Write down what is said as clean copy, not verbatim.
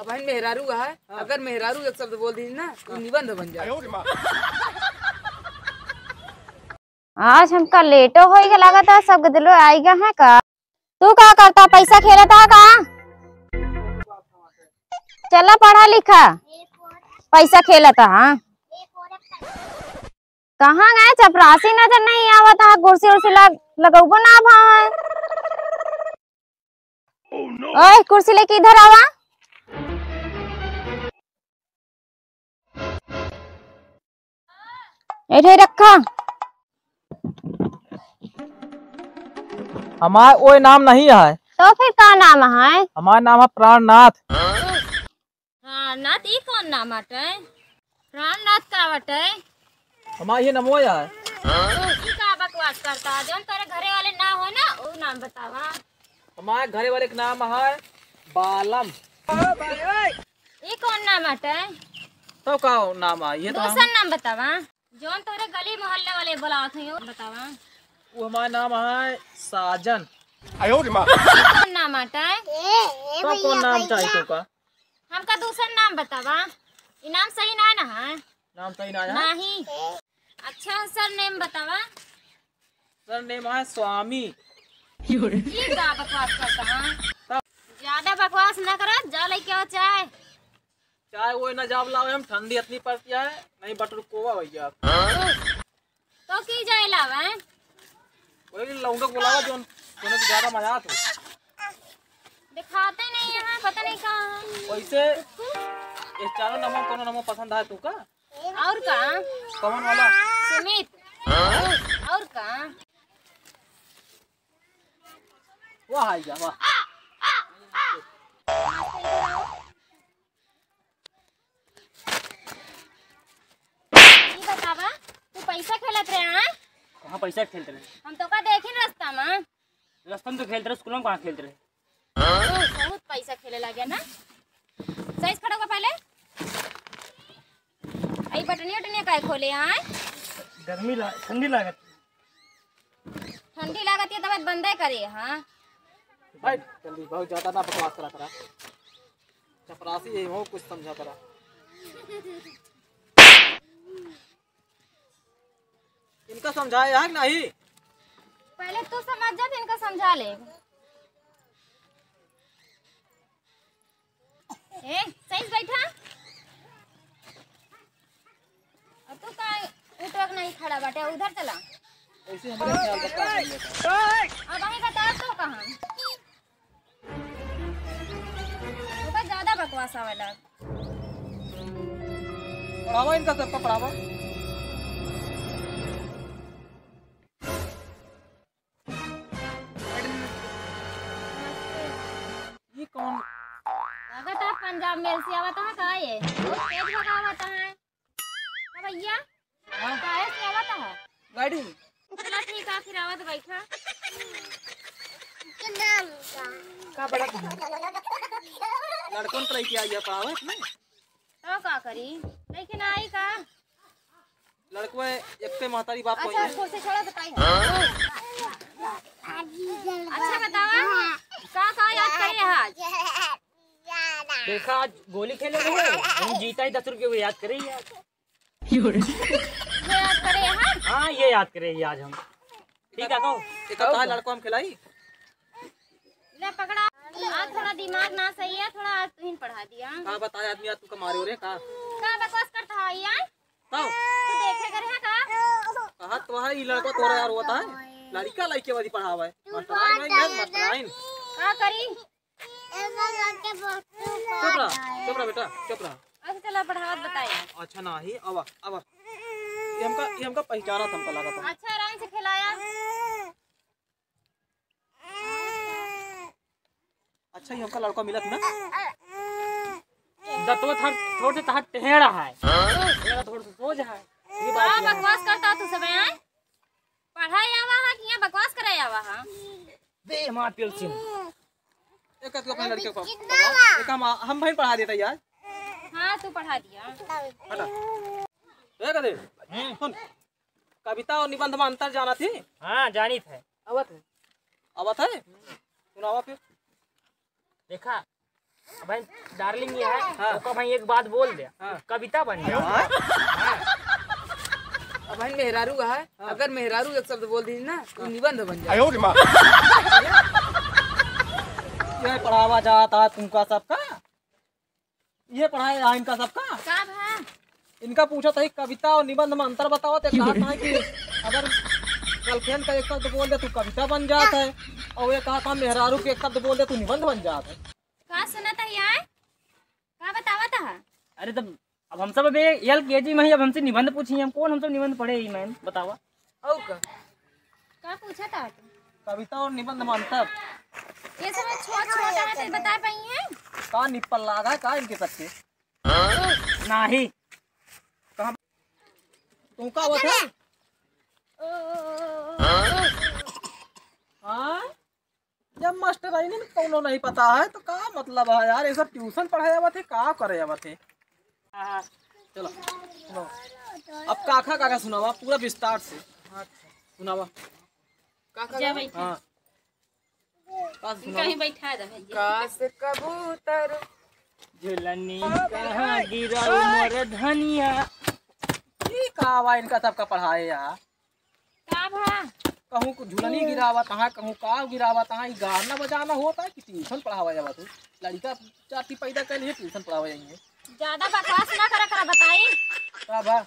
बहन मेहरारू है। अगर मेहरारू एक शब्द बोल दी ना तो निबंध बन जाए। आज हमका लेटो होइगा लागत है, सब गदलो आएगा है का। तू का करता, पैसा खेलता का? चला पढ़ा लिखा, पैसा खेलता। हाँ कहाँ गए? चपरासी नजर नहीं आवत है। कुर्सी उर्सी लगौबो ना भाई। ओए कुर्सी लेके इधर आवा। इधर रखा। हमारा कोई नाम नहीं है। तो फिर का नाम है? हमारा नाम है प्राणनाथ। प्राणनाथ ई कौन नाम हटे? प्राणनाथ का हटे? हमारा ये नमो है। ई का बकवास करता? जौन तेरे घरे वाले ना हो ना वो नाम बतावा। हमारे घरे वाले का नाम है बालम। ई कौन नाम हटे? तो का नाम है ये? तो दूसरा नाम बतावा। जौन तोरे गली मोहल्ले वाले बुलावत हैं वो बतावा। वो हमारा नाम है साजन। कौन नाम हटे? तो कौन नाम चाहिए तो का? हमका दूसरा नाम बतावा। ई नाम सही ना ना है? नाम सही ना है? नहीं। अच्छा सर नेम बतावा। सर नेम है स्वामी। ई का बकवास करता है? ज्यादा बकवास न करा, जा लेके आओ चाय। चाय वो ना जाब लाओ, हम ठंडी इतनी पड़ती है नहीं बटर कोवा भैया। तो की जाए लावे? वही लौंडा बुलावा जो सोने से ज्यादा मजा आता। दिखाते नहीं यहाँ, पता नहीं कहाँ। वैसे ये चारों नमो कोनो नमो पसंद है तू का? और का? कौन वाला? सुमित। और का? वाह है वाह। बतावा तू पैसा खेलत रहे हैं? कहाँ पैसा खेलते रहे? हम तो का देखी रास्ता में। रास्ता में तो खेलते रहे, स्कूल में कहाँ खेलते रहे? बहुत पैसा खेले लगे ना। सही खड़ा होगा पहले। आई बटनिया टनिया काय खोले हैं? गर्मी ठंडी लागत। ठंडी लागत है दबाई बंदे करे। हाँ भाई जल्दी, बहुत ज्यादा ना बकवास करा करा। चपरासी यही हो, कुछ समझा करा। इनका समझाया है नहीं? पहले तू समझ जा फिर इनका समझा ले। ए सही बैठा। अब तू का उठक नहीं खड़ा बाटे, उधर चला। ऐसे हमारे ख्याल रखा। अब वहीं बता तो कहाँ। तो ज्यादा बकवास आवेला। पढ़ावा इनका सबका पढ़ावा। ये कौन? अगर तो पंजाब मेल से आवता है का ये? बहुत तेज भगावता है। भैया काहे से आवता है? गाड़ी चला ठीक है, फिर आवत बैठा। का बड़ा लड़कों पर क्या ये पढ़ावा नहीं? तो का करी? लेकिन आई का लड़को एक पे महतारी बाप को। अच्छा कुर्सी छोड़ा तो पाई। अच्छा बतावा का याद करे आज? देखा आज गोली खेले हुए हम जीता ही 10 रुपये याद करे यार। याद करे हाँ? हाँ ये याद करे आज हम। ठीक है कहो एक कहा लड़को हम खिलाई। ले पकड़ा। आज थोड़ा दिमाग ना सही है, थोड़ा आज तुम पढ़ा दिया। का बताया आदमी आज तू का मारे हो रे का बकवास करता है यार? तो देखे करे है का? कहा तो है ये लड़को तोरा यार होता है लड़का लड़के वाली पढ़ावा है। मास्टराइन का करी? चुप रहा बेटा चुप रहा। अच्छा चला पढ़ावत बताया। अच्छा ना ही अब ये हमका पहचाना था, हमका लगा था। अच्छा आराम से खिलाया। अच्छा ये हमका लड़का मिला था ना। दतवा थोड़े से टेढ़ा है, मेरा थोड़ा सा सोच है। ये बात बकवास करता तू सब है? पढ़ाई आवा है कि बकवास कराया आवा है? दे मां पेल्सिन एक अपने लड़के को एक हम भाई पढ़ा देता यार। हाँ तू पढ़ा दिया। हटा देख दे। सुन कविता और निबंध में अंतर जाना थी। हाँ जानी थे। आवत है सुनावा फिर। देखा भाई डार्लिंग ये है तो भाई एक बात बोल दे कविता बन जाओ। अब भाई मेहरारू का है, अगर मेहरारू एक शब्द बोल दी ना तो निबंध बन जाए। ये पढ़ावा जाता है तुमका सबका, ये पढ़ाया इनका सबका। का भा इनका पूछा था कविता और निबंध में अंतर बताओ तो कहा था कि अगर गर्लफ्रेंड का एक शब्द बोल दे तू कविता बन जाता है, और ये कहा था मेहरारू के एक शब्द बोल दे तू निबंध बन जाता है। का सुना था यार, का बतावा था? अरे तब अब हम सब अभी LKG में ही, अब हमसे निबंध पूछिए, हम कौन हम सब निबंध पढ़े ही मैम बतावा। और का पूछा था तू? कविता और निबंध में अंतर ये सब छोटा है तो बता पाई है? का निप्पल लागा है का इनके सबके नहीं कहा तुम का हुआ था? हाँ जब मास्टर आई नहीं कौनो नहीं पता है तो का मतलब है यार, ये सब ट्यूशन पढ़ाया हुआ थे का करे हुआ थे। चलो सुनो अब काका काका सुनावा पूरा विस्तार से सुनावा। जा बैठा, हाँ का सुनावा। कहीं बैठा दे भैया। काश कबूतर झुलनी कहाँ गिराओ मोर धनिया। ये का हुआ इनका सबका पढ़ाए यार, का भा कहूँ को झुलनी गिरावा तहाँ कहूँ का गिरावा तहाँ, गाना बजाना होता है कि ट्यूशन पढ़ावा जावा तू लड़का जाति पैदा कर लिए ट्यूशन पढ़ावा जाएंगे। ज्यादा बकवास ना करा बताई। का बा